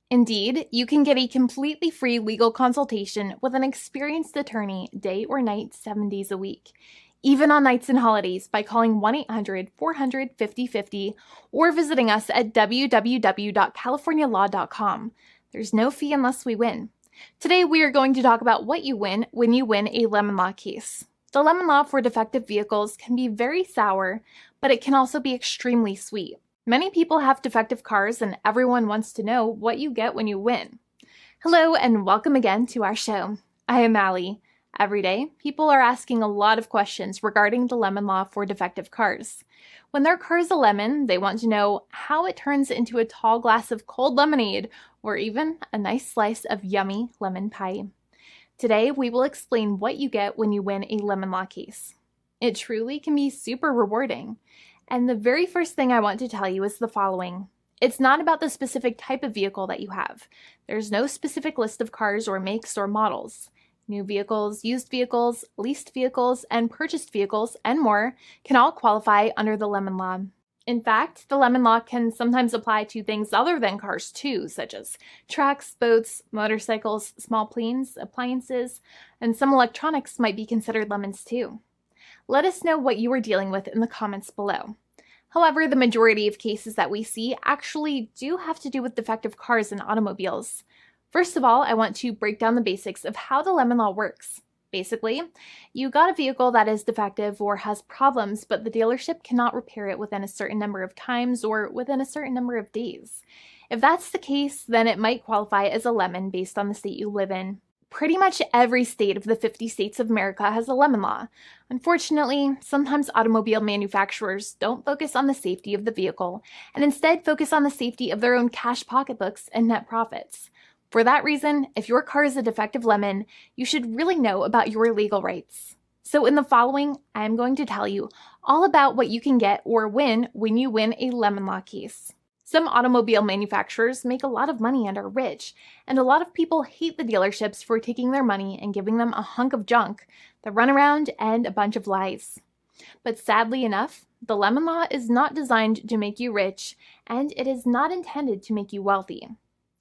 Indeed, you can get a completely free legal consultation with an experienced attorney day or night, 7 days a week, even on nights and holidays by calling 1-800-400-5050 or visiting us at www.californialaw.com. There's no fee unless we win. Today, we are going to talk about what you win when you win a lemon law case. The lemon law for defective vehicles can be very sour, but it can also be extremely sweet. Many people have defective cars, and everyone wants to know what you get when you win. Hello, and welcome again to our show. I am Allie. Every day, people are asking a lot of questions regarding the lemon law for defective cars. When their car is a lemon, they want to know how it turns into a tall glass of cold lemonade, or even a nice slice of yummy lemon pie. Today, we will explain what you get when you win a lemon law case. It truly can be super rewarding. And the very first thing I want to tell you is the following. It's not about the specific type of vehicle that you have. There's no specific list of cars or makes or models. New vehicles, used vehicles, leased vehicles, and purchased vehicles, and more can all qualify under the lemon law. In fact, the lemon law can sometimes apply to things other than cars too, such as trucks, boats, motorcycles, small planes, appliances, and some electronics might be considered lemons too. Let us know what you are dealing with in the comments below. However, the majority of cases that we see actually do have to do with defective cars and automobiles. First of all, I want to break down the basics of how the lemon law works. Basically, you got a vehicle that is defective or has problems, but the dealership cannot repair it within a certain number of times or within a certain number of days. If that's the case, then it might qualify as a lemon based on the state you live in. Pretty much every state of the 50 states of America has a lemon law. Unfortunately, sometimes automobile manufacturers don't focus on the safety of the vehicle and instead focus on the safety of their own cash pocketbooks and net profits. For that reason, if your car is a defective lemon, you should really know about your legal rights. So in the following, I'm going to tell you all about what you can get or win when you win a lemon law case. Some automobile manufacturers make a lot of money and are rich, and a lot of people hate the dealerships for taking their money and giving them a hunk of junk, the runaround, and a bunch of lies. But sadly enough, the lemon law is not designed to make you rich, and it is not intended to make you wealthy.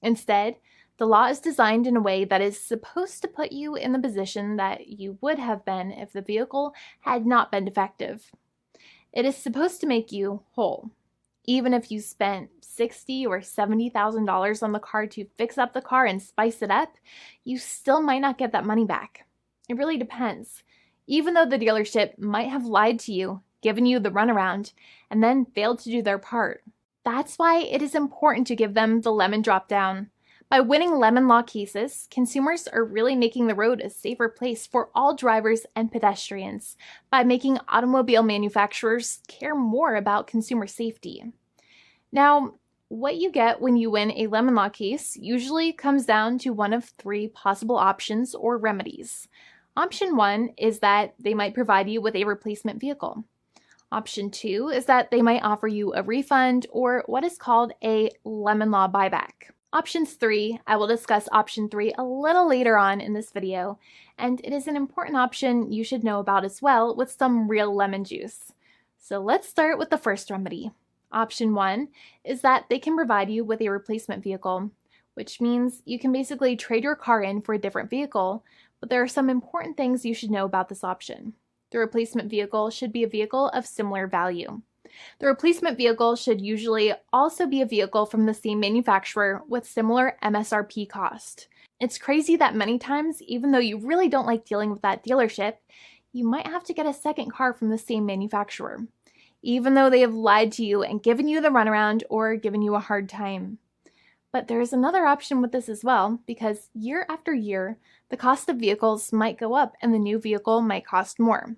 Instead, the law is designed in a way that is supposed to put you in the position that you would have been if the vehicle had not been defective. It is supposed to make you whole. Even if you spent $60,000 or $70,000 on the car to fix up the car and spice it up, you still might not get that money back. It really depends. Even though the dealership might have lied to you, given you the runaround, and then failed to do their part. That's why it is important to give them the lemon drop down. By winning lemon law cases, consumers are really making the road a safer place for all drivers and pedestrians by making automobile manufacturers care more about consumer safety. Now, what you get when you win a lemon law case usually comes down to one of three possible options or remedies. Option 1 is that they might provide you with a replacement vehicle. Option 2 is that they might offer you a refund or what is called a lemon law buyback. Options 3, I will discuss option 3 a little later on in this video, and it is an important option you should know about as well with some real lemon juice. So let's start with the first remedy. Option 1 is that they can provide you with a replacement vehicle, which means you can basically trade your car in for a different vehicle, but there are some important things you should know about this option. The replacement vehicle should be a vehicle of similar value. The replacement vehicle should usually also be a vehicle from the same manufacturer with similar MSRP cost. It's crazy that many times, even though you really don't like dealing with that dealership, you might have to get a second car from the same manufacturer, even though they have lied to you and given you the runaround or given you a hard time. But there is another option with this as well, because year after year, the cost of vehicles might go up and the new vehicle might cost more.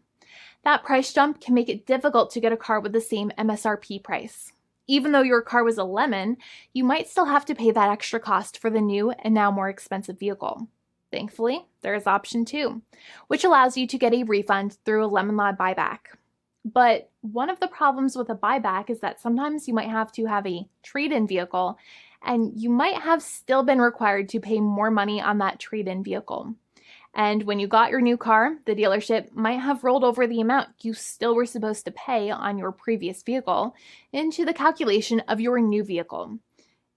That price jump can make it difficult to get a car with the same MSRP price. Even though your car was a lemon, you might still have to pay that extra cost for the new and now more expensive vehicle. Thankfully, there is option 2, which allows you to get a refund through a lemon law buyback. But one of the problems with a buyback is that sometimes you might have to have a trade-in vehicle, and you might have still been required to pay more money on that trade-in vehicle. And when you got your new car, the dealership might have rolled over the amount you still were supposed to pay on your previous vehicle into the calculation of your new vehicle.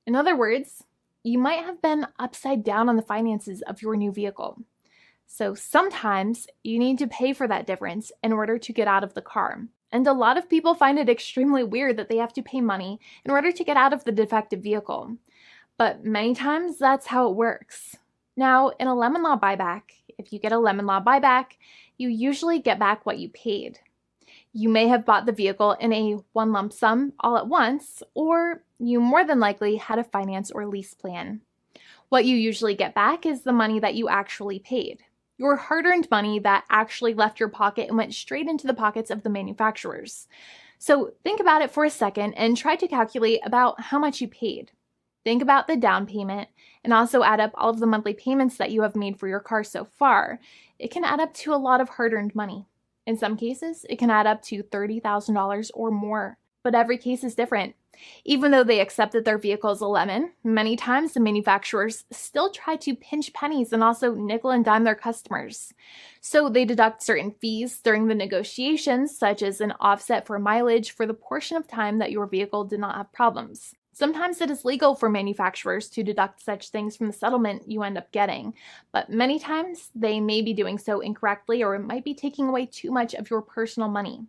In other words, you might have been upside down on the finances of your new vehicle. So sometimes you need to pay for that difference in order to get out of the car. And a lot of people find it extremely weird that they have to pay money in order to get out of the defective vehicle. But many times that's how it works. Now, in a lemon law buyback, if you get a lemon law buyback, you usually get back what you paid. You may have bought the vehicle in a one lump sum all at once, or you more than likely had a finance or lease plan. What you usually get back is the money that you actually paid. Your hard-earned money that actually left your pocket and went straight into the pockets of the manufacturers. So think about it for a second and try to calculate about how much you paid. Think about the down payment and also add up all of the monthly payments that you have made for your car so far. It can add up to a lot of hard-earned money. In some cases, it can add up to $30,000 or more, but every case is different. Even though they accept that their vehicle is a lemon, many times the manufacturers still try to pinch pennies and also nickel and dime their customers. So they deduct certain fees during the negotiations, such as an offset for mileage for the portion of time that your vehicle did not have problems. Sometimes it is legal for manufacturers to deduct such things from the settlement you end up getting, but many times they may be doing so incorrectly or it might be taking away too much of your personal money.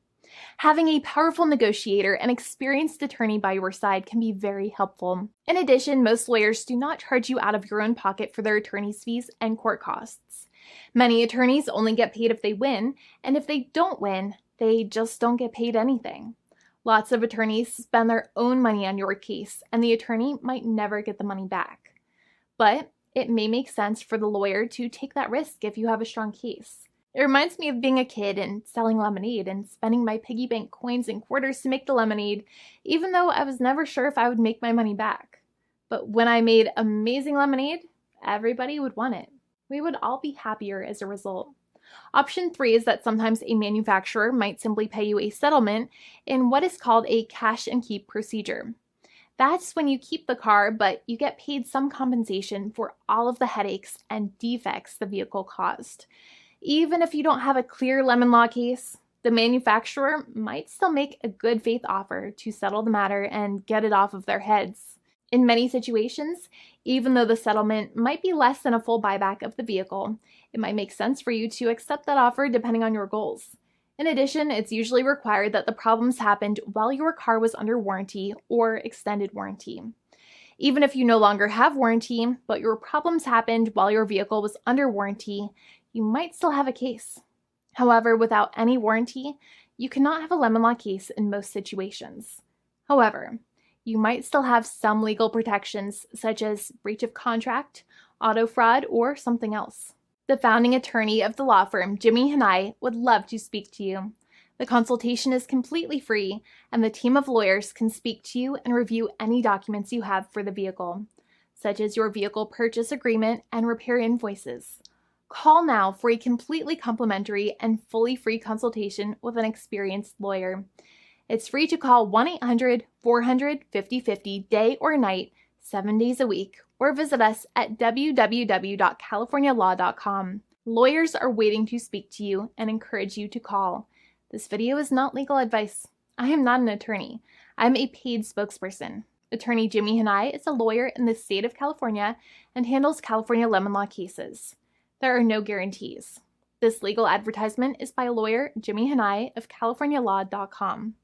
Having a powerful negotiator and experienced attorney by your side can be very helpful. In addition, most lawyers do not charge you out of your own pocket for their attorney's fees and court costs. Many attorneys only get paid if they win, and if they don't win, they just don't get paid anything. Lots of attorneys spend their own money on your case, and the attorney might never get the money back. But it may make sense for the lawyer to take that risk if you have a strong case. It reminds me of being a kid and selling lemonade and spending my piggy bank coins and quarters to make the lemonade, even though I was never sure if I would make my money back. But when I made amazing lemonade, everybody would want it. We would all be happier as a result. Option 3 is that sometimes a manufacturer might simply pay you a settlement in what is called a cash and keep procedure. That's when you keep the car, but you get paid some compensation for all of the headaches and defects the vehicle caused. Even if you don't have a clear lemon law case, the manufacturer might still make a good faith offer to settle the matter and get it off of their heads. In many situations, even though the settlement might be less than a full buyback of the vehicle, it might make sense for you to accept that offer depending on your goals. In addition, it's usually required that the problems happened while your car was under warranty or extended warranty. Even if you no longer have warranty, but your problems happened while your vehicle was under warranty, you might still have a case. However, without any warranty, you cannot have a lemon law case in most situations. However, you might still have some legal protections such as breach of contract, auto fraud, or something else. The founding attorney of the law firm, Jimmy and I, would love to speak to you. The consultation is completely free, and the team of lawyers can speak to you and review any documents you have for the vehicle, such as your vehicle purchase agreement and repair invoices. Call now for a completely complimentary and fully free consultation with an experienced lawyer. It's free to call 1-800-400-5050 day or night, 7 days a week, or visit us at www.californialaw.com. Lawyers are waiting to speak to you and encourage you to call. This video is not legal advice. I am not an attorney. I'm a paid spokesperson. Attorney Jimmy Hanai is a lawyer in the state of California and handles California lemon law cases. There are no guarantees. This legal advertisement is by lawyer Jimmy Hanai of CaliforniaLaw.com.